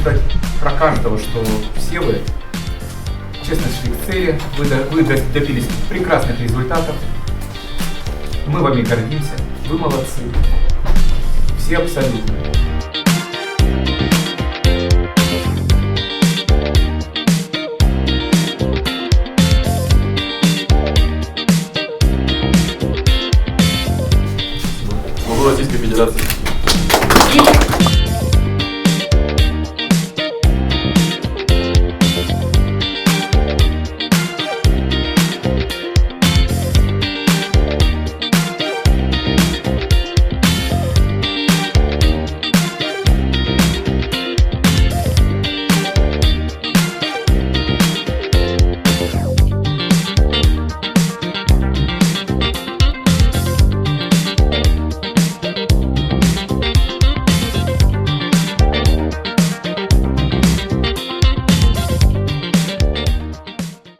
сказать про каждого, что все вы честно шли к цели, вы добились прекрасных результатов. Мы вами гордимся, вы молодцы. Все абсолютно. Служу Российской Федерации.